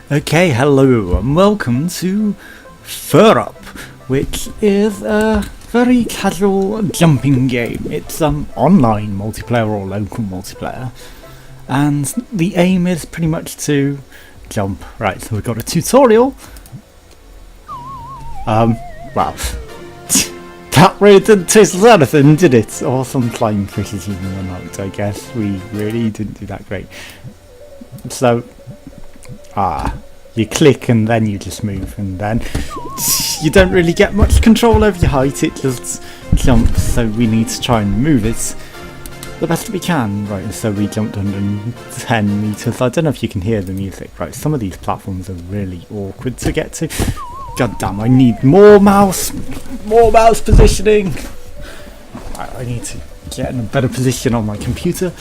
Okay, hello and welcome to Fur Up, which is a very casual jumping game. It's online multiplayer or local multiplayer, and the aim is pretty much to jump. Right, so we've got a tutorial. Well, that really didn't taste anything, did it? Or some flying fishes even went out, I guess. We really didn't do that great. So, you click and then you just move, and then you don't really get much control over your height, it just jumps, so we need to try and move it the best we can. Right, so we jumped 110 meters. I don't know if you can hear the music. Right, some of these platforms are really awkward to get to. God damn, I need more mouse positioning. Right, I need to get in a better position on my computer.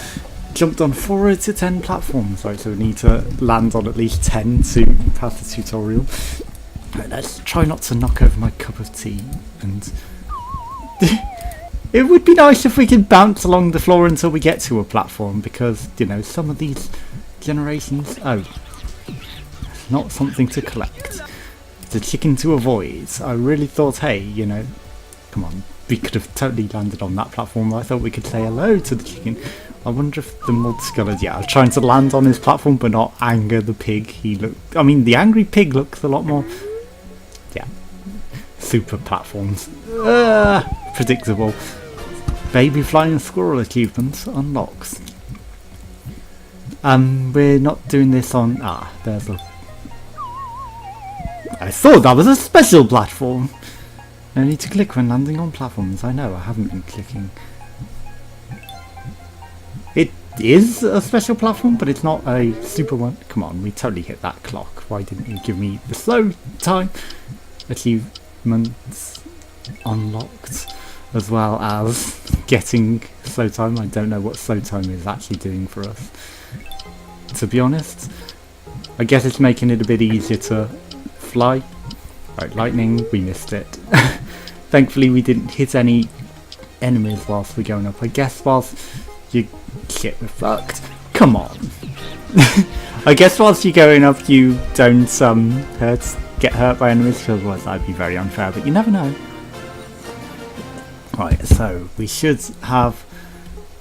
Jumped on 4 out of 10 platforms, right, so we need to land on at least 10 to pass the tutorial. Right, let's try not to knock over my cup of tea, and it would be nice if we could bounce along the floor until we get to a platform, because, you know, some of these generations, it's not something to collect. It's a chicken to avoid. I really thought, hey, you know, come on, we could have totally landed on that platform. I thought we could say hello to the chicken. I wonder if the multicolored, I was trying to land on his platform but not anger the pig. The angry pig looks a lot more, super platforms. Predictable. Baby flying squirrel achievement unlocks. We're not doing this on, there's a, I thought that was a special platform. No need to click when landing on platforms. I know, I haven't been clicking. It is a special platform, but it's not a super one. Come on, we totally hit that clock. Why didn't you give me the slow time achievements unlocked, as well as getting slow time? I don't know what slow time is actually doing for us, to be honest. I guess it's making it a bit easier to fly. Right, lightning, we missed it. Thankfully we didn't hit any enemies whilst we're going up. I guess whilst you shit, we're fucked. Come on. I guess whilst you're going up you don't get hurt by enemies, because otherwise that'd be very unfair, but you never know. Right, so we should have,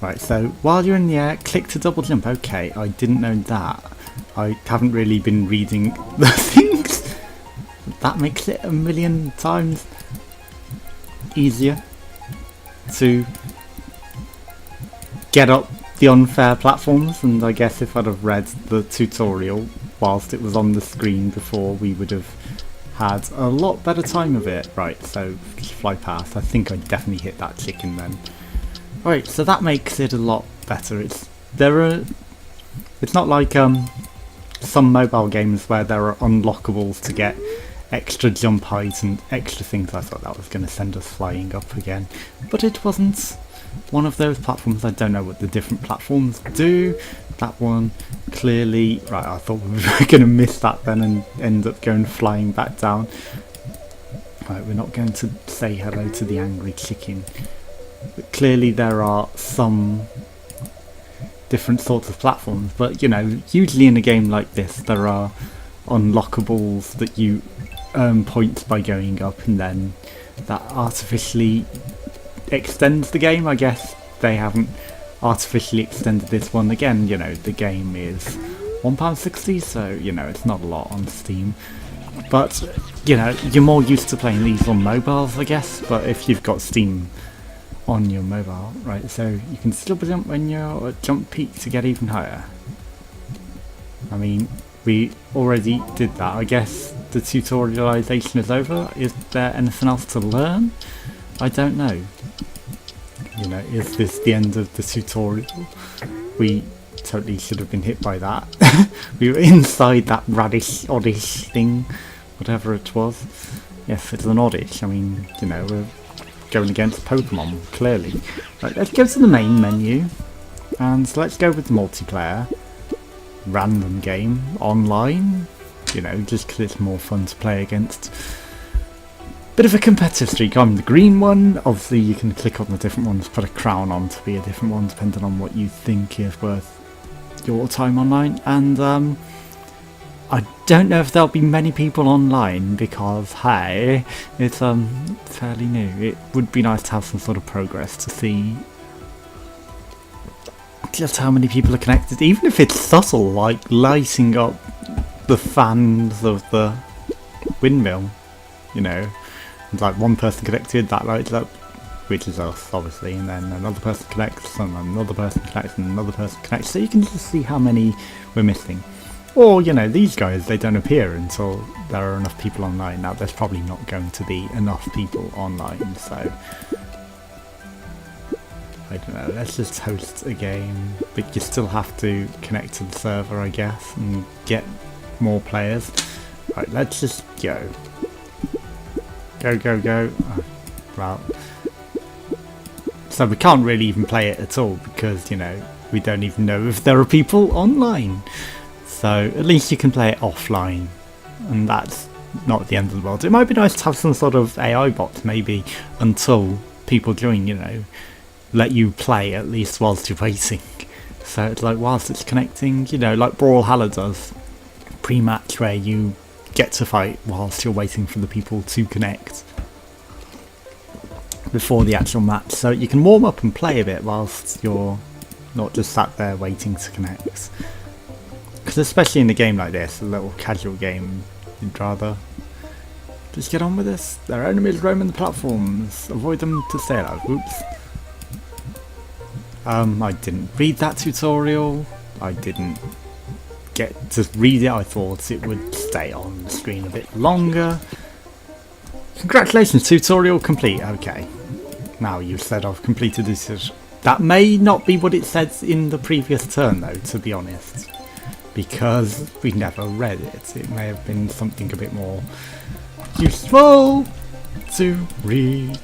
right, so while you're in the air, click to double jump. Okay, I didn't know that. I haven't really been reading the things. That makes it a million times easier to get up the unfair platforms, and I guess if I'd have read the tutorial whilst it was on the screen before, we would have had a lot better time of it. Right, so just fly past. I think I definitely hit that chicken then. Right, so that makes it a lot better. It's not like some mobile games where there are unlockables to get extra jump height and extra things. I thought that was going to send us flying up again, but it wasn't one of those platforms. I don't know what the different platforms do. That one clearly, right, I thought we were going to miss that then and end up going flying back down. Right, we're not going to say hello to the angry chicken, but clearly there are some different sorts of platforms. But you know, usually in a game like this there are unlockables that you earn points by going up, and then that artificially extends the game. I guess they haven't artificially extended this one. Again, you know, the game is £1.60, so you know it's not a lot on Steam, but you know, you're more used to playing these on mobiles, I guess. But if you've got Steam on your mobile, right, so you can still jump when you're at jump peak to get even higher. I mean, we already did that. I guess the tutorialization is over. Is there anything else to learn? I don't know. You know, is this the end of the tutorial? We totally should have been hit by that. We were inside that radish, oddish thing, whatever it was. Yes, it's an oddish. I mean, you know, we're going against Pokemon, clearly. Right, let's go to the main menu, and let's go with multiplayer. Random game, online, you know, just because it's more fun to play against. Bit of a competitive streak. I'm the green one. Obviously you can click on the different ones, put a crown on to be a different one depending on what you think is worth your time online. And I don't know if there'll be many people online because, hey, it's fairly new. It would be nice to have some sort of progress to see just how many people are connected, even if it's subtle, like lighting up the fans of the windmill, you know. It's like one person connected, that lights up, which is us, obviously, and then another person connects, and another person connects, and another person connects, so you can just see how many we're missing. Or, you know, these guys, they don't appear until there are enough people online. Now, there's probably not going to be enough people online, so I don't know, let's just host a game, but you still have to connect to the server, I guess, and get more players. Right, let's just go. Go, go, go. Oh, well, so we can't really even play it at all because, you know, we don't even know if there are people online. So at least you can play it offline, and that's not the end of the world. It might be nice to have some sort of AI bots, maybe, until people join, you know, let you play at least whilst you're waiting. So it's like whilst it's connecting, you know, like Brawlhalla does, pre-match, where you get to fight whilst you're waiting for the people to connect before the actual match, so you can warm up and play a bit whilst you're not just sat there waiting to connect. Because especially in a game like this, a little casual game, you'd rather just get on with this. There are enemies roaming the platforms, avoid them to stay alive. Oops. I didn't read that tutorial, I didn't get to read it, I thought it would stay on the screen a bit longer. Congratulations, tutorial complete. Okay, now you've said I've completed this. That may not be what it says in the previous turn though, to be honest, because we never read it. It may have been something a bit more useful to read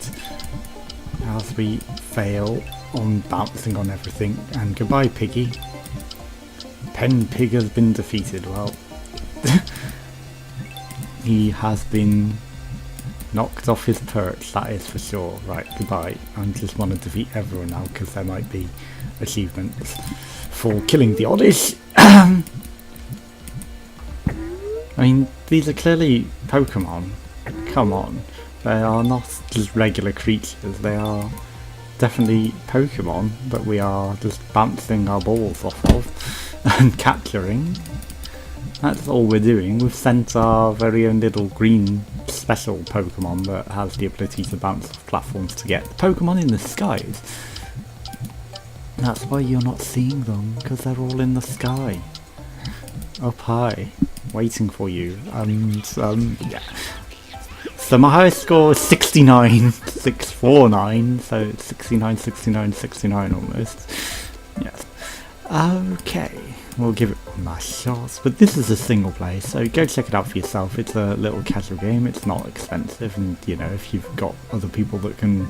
as we fail on bouncing on everything. And goodbye, Piggy. Pen Pig has been defeated. Well, he has been knocked off his perch, that is for sure. Right, goodbye. I just want to defeat everyone now because there might be achievements for killing the oddish. I mean, these are clearly Pokemon. Come on. They are not just regular creatures, they are definitely Pokemon that we are just bouncing our balls off of and capturing. That's all we're doing. We've sent our very own little green special Pokemon that has the ability to bounce off platforms to get Pokemon in the skies. That's why you're not seeing them, because they're all in the sky. Up high, waiting for you. And, yeah. So my highest score is 69, 649, so it's 69, 69, 69 almost. Yes. Okay, we'll give it my shot, but this is a single play, so go check it out for yourself. It's a little casual game, it's not expensive, and you know, if you've got other people that can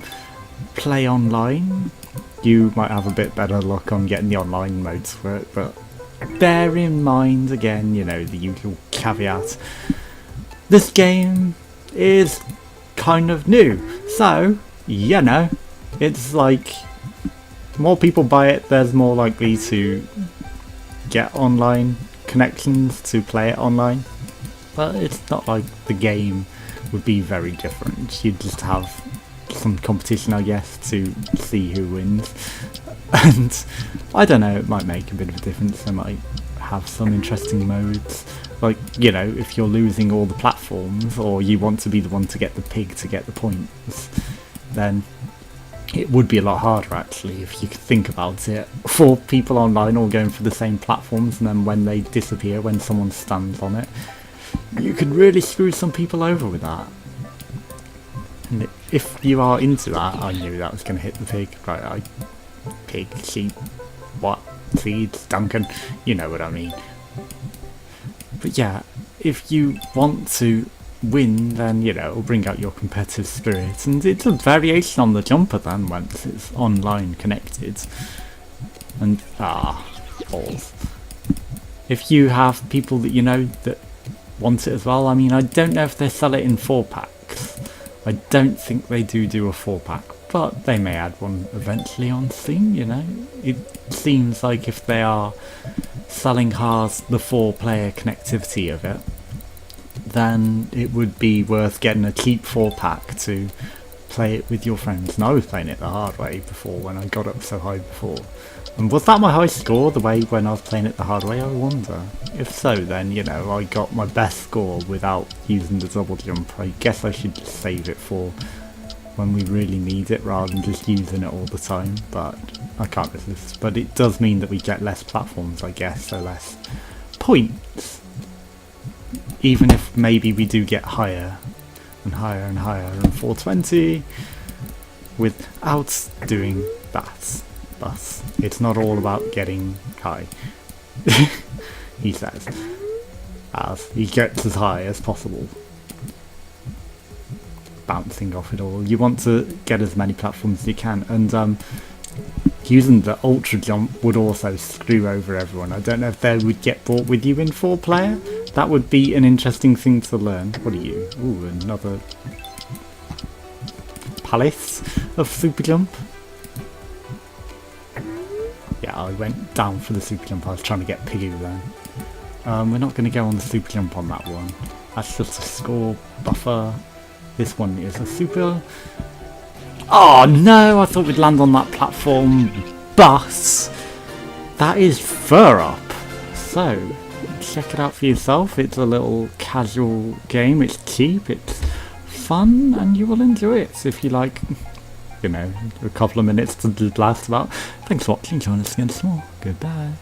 play online, you might have a bit better luck on getting the online modes for it, but bear in mind, again, you know, the usual caveat. This game is kind of new, so, you know, it's like, more people buy it, there's more likely to get online connections to play it online, but it's not like the game would be very different. You'd just have some competition, I guess, to see who wins, and I don't know, it might make a bit of a difference. They might have some interesting modes, like, you know, if you're losing all the platforms or you want to be the one to get the pig to get the points, then it would be a lot harder actually if you could think about it, for people online all going for the same platforms, and then when they disappear, when someone stands on it, you could really screw some people over with that. And if you are into that, I knew that was going to hit the pig. Right, pig, sheep, what, seeds, Duncan, you know what I mean. But yeah, if you want to win, then, you know, it'll bring out your competitive spirit, and it's a variation on the jumper then once it's online connected. And balls. If you have people that you know that want it as well, I mean, I don't know if they sell it in 4-packs. I don't think they do a 4-pack, but they may add one eventually on Steam, you know. It seems like if they are selling has the 4-player connectivity of it, then it would be worth getting a cheap 4-pack to play it with your friends. And I was playing it the hard way before, when I got up so high before. And was that my high score, the way when I was playing it the hard way, I wonder? If so, then, you know, I got my best score without using the double jump. I guess I should just save it for when we really need it, rather than just using it all the time. But I can't resist. But it does mean that we get less platforms, I guess, so less points. Even if maybe we do get higher and higher and higher, and 420 without doing that. But it's not all about getting high, he says, as he gets as high as possible, bouncing off it all. You want to get as many platforms as you can, and using the ultra jump would also screw over everyone. I don't know if they would get brought with you in 4-player. That would be an interesting thing to learn. What are you? Ooh, another palace of super jump. Yeah, I went down for the super jump. I was trying to get Piggy then. We're not going to go on the super jump on that one. That's just a score buffer. This one is a super... Oh no, I thought we'd land on that platform, but that is fur up. So, check it out for yourself. It's a little casual game. It's cheap, it's fun, and you will enjoy it. So if you like, you know, a couple of minutes to blast about. Thanks for watching. Join us again tomorrow. Goodbye.